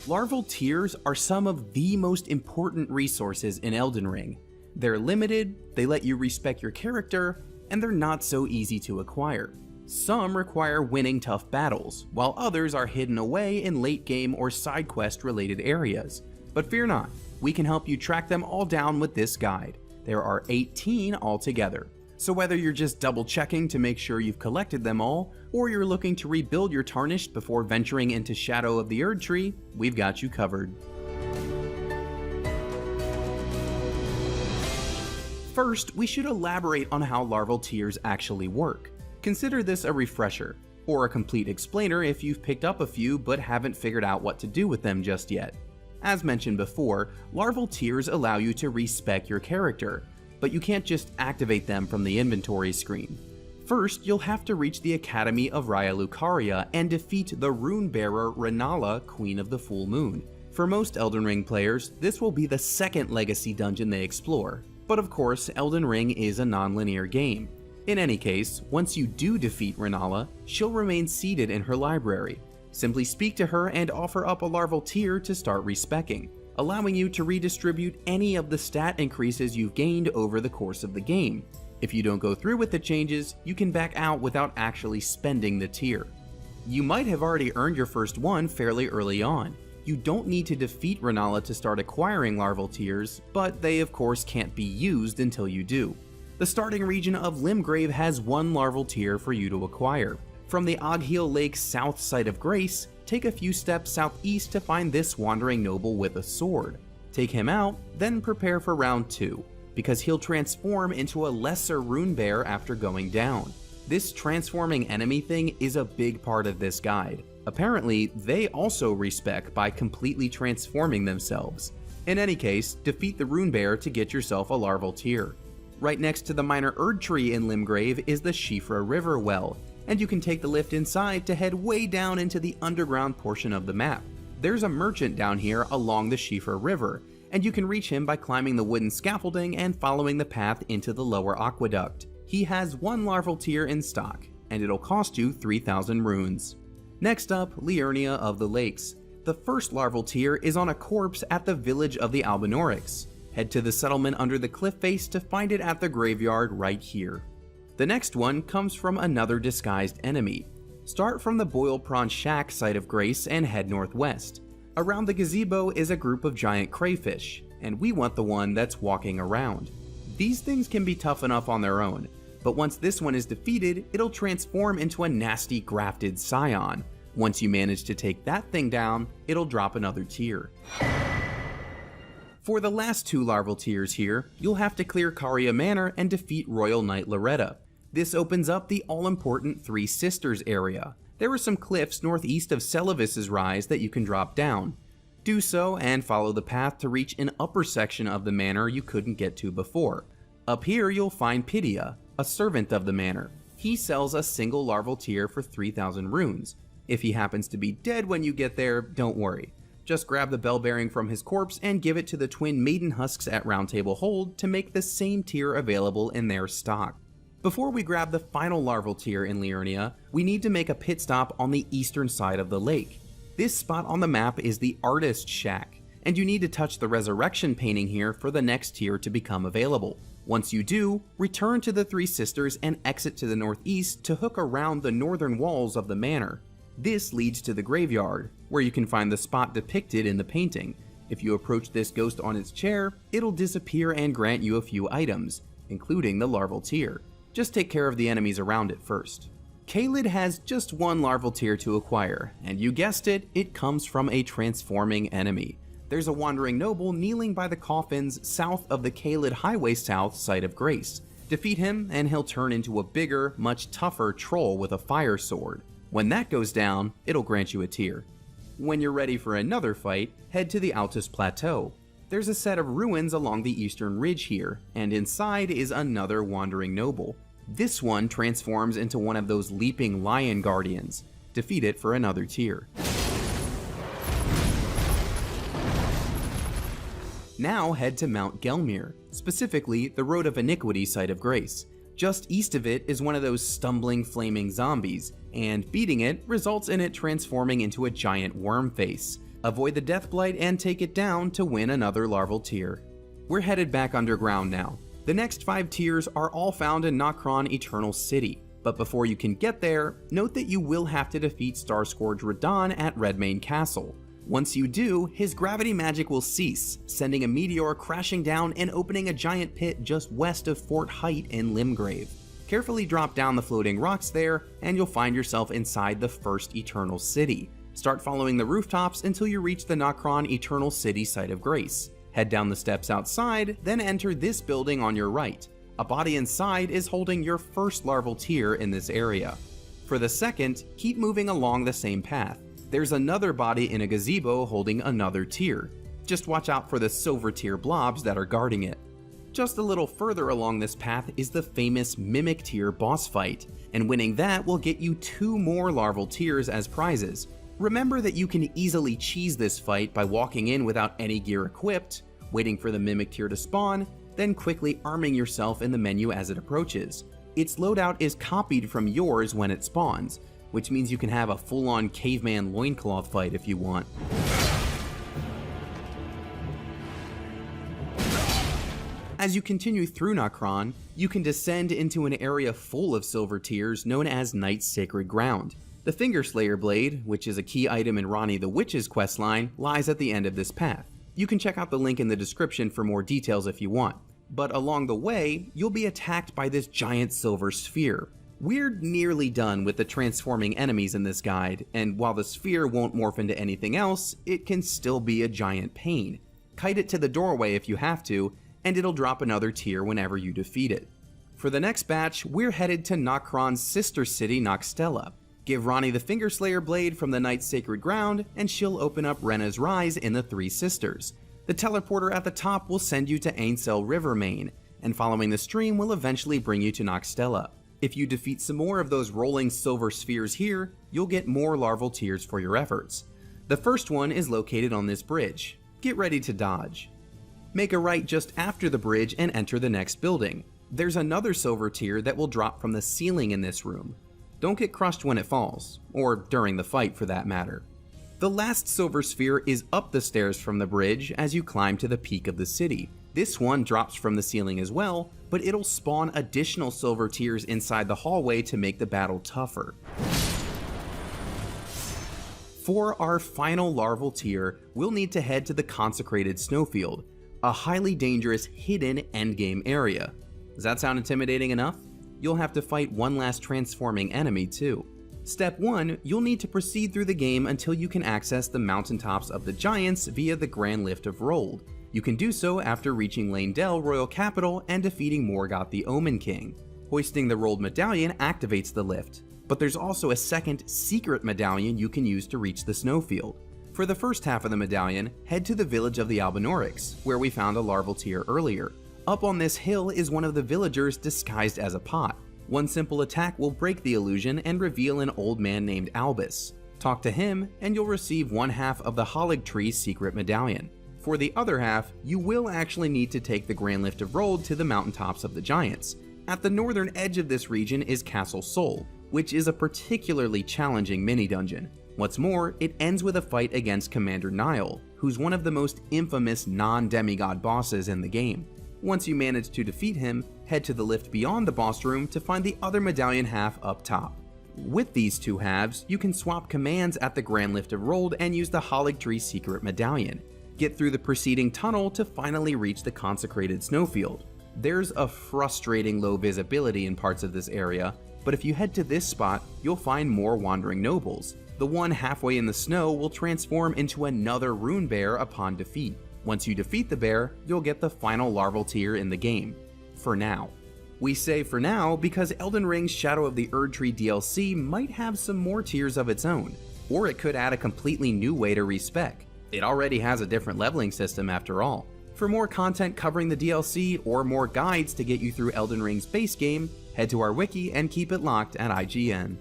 Larval tiers are some of the most important resources in Elden Ring. They're limited, they let you respec your character, and they're not so easy to acquire. Some require winning tough battles, while others are hidden away in late game or side quest related areas. But fear not, we can help you track them all down with this guide. There are 18 altogether. So whether you're just double checking to make sure you've collected them all, or you're looking to rebuild your Tarnished before venturing into Shadow of the Erdtree, we've got you covered. First, we should elaborate on how larval tiers actually work. Consider this a refresher, or a complete explainer if you've picked up a few but haven't figured out what to do with them just yet. As mentioned before, larval tiers allow you to respec your character, but you can't just activate them from the inventory screen. First, you'll have to reach the Academy of Raya Lucaria and defeat the rune bearer Renala, Queen of the Full Moon. For most Elden Ring players, this will be the second legacy dungeon they explore, but of course Elden Ring is a non-linear game. In any case, once you do defeat Renala, she'll remain seated in her library. Simply speak to her and offer up a larval tier to start respecing, allowing you to redistribute any of the stat increases you've gained over the course of the game. If you don't go through with the changes, you can back out without actually spending the tier. You might have already earned your first one fairly early on. You don't need to defeat Renala to start acquiring larval tiers, but they of course can't be used until you do. The starting region of Limgrave has one larval tier for you to acquire. From the Ogheel Lake south side of Grace, take a few steps southeast to find this wandering noble with a sword. Take him out, then prepare for round 2, because he'll transform into a lesser rune bear after going down. This transforming enemy thing is a big part of this guide. Apparently, they also respec by completely transforming themselves. In any case, defeat the rune bear to get yourself a larval tier. Right next to the minor Erdtree in Limgrave is the Shifra River Well, and you can take the lift inside to head way down into the underground portion of the map. There's a merchant down here along the Shifra River, and you can reach him by climbing the wooden scaffolding and following the path into the lower aqueduct. He has one larval tier in stock, and it'll cost you 3,000 runes. Next up, Liurnia of the Lakes. The first larval tier is on a corpse at the village of the Albinaurics. Head to the settlement under the cliff face to find it at the graveyard right here. The next one comes from another disguised enemy. Start from the Boil Prawn Shack side of Grace and head northwest. Around the gazebo is a group of giant crayfish, and we want the one that's walking around. These things can be tough enough on their own, but once this one is defeated, it'll transform into a nasty grafted scion. Once you manage to take that thing down, it'll drop another tier. For the last two larval tiers here, you'll have to clear Caria Manor and defeat Royal Knight Loretta. This opens up the all-important Three Sisters area. There are some cliffs northeast of Celavis's Rise that you can drop down. Do so and follow the path to reach an upper section of the manor you couldn't get to before. Up here you'll find Pidia, a servant of the manor. He sells a single larval tier for 3,000 runes. If he happens to be dead when you get there, don't worry. Just grab the bell bearing from his corpse and give it to the twin maiden husks at Round Table Hold to make the same tier available in their stock. Before we grab the final larval tier in Liurnia, we need to make a pit stop on the eastern side of the lake. This spot on the map is the Artist Shack, and you need to touch the resurrection painting here for the next tier to become available. Once you do, return to the Three Sisters and exit to the northeast to hook around the northern walls of the manor. This leads to the graveyard, where you can find the spot depicted in the painting. If you approach this ghost on its chair, it'll disappear and grant you a few items, including the larval tier. Just take care of the enemies around it first. Caelid has just one larval tier to acquire, and you guessed it, it comes from a transforming enemy. There's a wandering noble kneeling by the coffins south of the Caelid Highway South site of Grace. Defeat him and he'll turn into a bigger, much tougher troll with a fire sword. When that goes down, it'll grant you a tier. When you're ready for another fight, head to the Altus Plateau. There's a set of ruins along the eastern ridge here, and inside is another wandering noble. This one transforms into one of those leaping lion guardians. Defeat it for another tier. Now head to Mount Gelmir, specifically the Road of Iniquity site of Grace. Just east of it is one of those stumbling flaming zombies, and beating it results in it transforming into a giant worm face. Avoid the Death Blight and take it down to win another Larval tier. We're headed back underground now. The next 5 tiers are all found in Nokron Eternal City, but before you can get there, note that you will have to defeat Starscourge Radahn at Redmane Castle. Once you do, his gravity magic will cease, sending a meteor crashing down and opening a giant pit just west of Fort Height in Limgrave. Carefully drop down the floating rocks there, and you'll find yourself inside the first Eternal City. Start following the rooftops until you reach the Nokron Eternal City Site of Grace. Head down the steps outside, then enter this building on your right. A body inside is holding your first Larval tier in this area. For the second, keep moving along the same path. There's another body in a gazebo holding another tier. Just watch out for the silver tier blobs that are guarding it. Just a little further along this path is the famous Mimic tier boss fight, and winning that will get you 2 more Larval tiers as prizes. Remember that you can easily cheese this fight by walking in without any gear equipped, waiting for the Mimic tier to spawn, then quickly arming yourself in the menu as it approaches. Its loadout is copied from yours when it spawns, which means you can have a full-on caveman loincloth fight if you want. As you continue through Nokron, you can descend into an area full of silver tiers known as Night's Sacred Ground. The Fingerslayer Blade, which is a key item in Ranni the Witch's questline, lies at the end of this path. You can check out the link in the description for more details if you want, but along the way, you'll be attacked by this giant silver sphere. We're nearly done with the transforming enemies in this guide, and while the sphere won't morph into anything else, it can still be a giant pain. Kite it to the doorway if you have to, and it'll drop another tier whenever you defeat it. For the next batch, we're headed to Nokron's sister city, Nokstella. Give Ranni the Fingerslayer Blade from the Night's Sacred Ground, and she'll open up Renna's Rise in the Three Sisters. The teleporter at the top will send you to Ainsel Rivermane, and following the stream will eventually bring you to Nokstella. If you defeat some more of those rolling silver spheres here, you'll get more Larval tiers for your efforts. The first one is located on this bridge. Get ready to dodge. Make a right just after the bridge and enter the next building. There's another silver tier that will drop from the ceiling in this room. Don't get crushed when it falls, or during the fight for that matter. The last silver sphere is up the stairs from the bridge as you climb to the peak of the city. This one drops from the ceiling as well, but it'll spawn additional silver tiers inside the hallway to make the battle tougher. For our final Larval tier, we'll need to head to the Consecrated Snowfield, a highly dangerous hidden endgame area. Does that sound intimidating enough? You'll have to fight one last transforming enemy too. Step 1, you'll need to proceed through the game until you can access the mountaintops of the Giants via the Grand Lift of Rold. You can do so after reaching Leyndell Royal Capital and defeating Morgoth the Omen King. Hoisting the Rold Medallion activates the lift, but there's also a second secret medallion you can use to reach the snowfield. For the first half of the medallion, head to the village of the Albinaurics, where we found a Larval tier earlier. Up on this hill is one of the villagers disguised as a pot. One simple attack will break the illusion and reveal an old man named Albus. Talk to him, and you'll receive one half of the Hollig Tree's secret medallion. For the other half, you will actually need to take the Grand Lift of Rold to the mountaintops of the Giants. At the northern edge of this region is Castle Sol, which is a particularly challenging mini-dungeon. What's more, it ends with a fight against Commander Nile, who's one of the most infamous non-demigod bosses in the game. Once you manage to defeat him, head to the lift beyond the boss room to find the other medallion half up top. With these two halves, you can swap commands at the Grand Lift of Rold and use the Hollig Tree secret medallion. Get through the preceding tunnel to finally reach the Consecrated Snowfield. There's a frustrating low visibility in parts of this area, but if you head to this spot, you'll find more wandering nobles. The one halfway in the snow will transform into another rune bear upon defeat. Once you defeat the bear, you'll get the final Larval tier in the game. For now. We say for now because Elden Ring's Shadow of the Erdtree DLC might have some more tiers of its own, or it could add a completely new way to respec. It already has a different leveling system after all. For more content covering the DLC or more guides to get you through Elden Ring's base game, head to our wiki and keep it locked at IGN.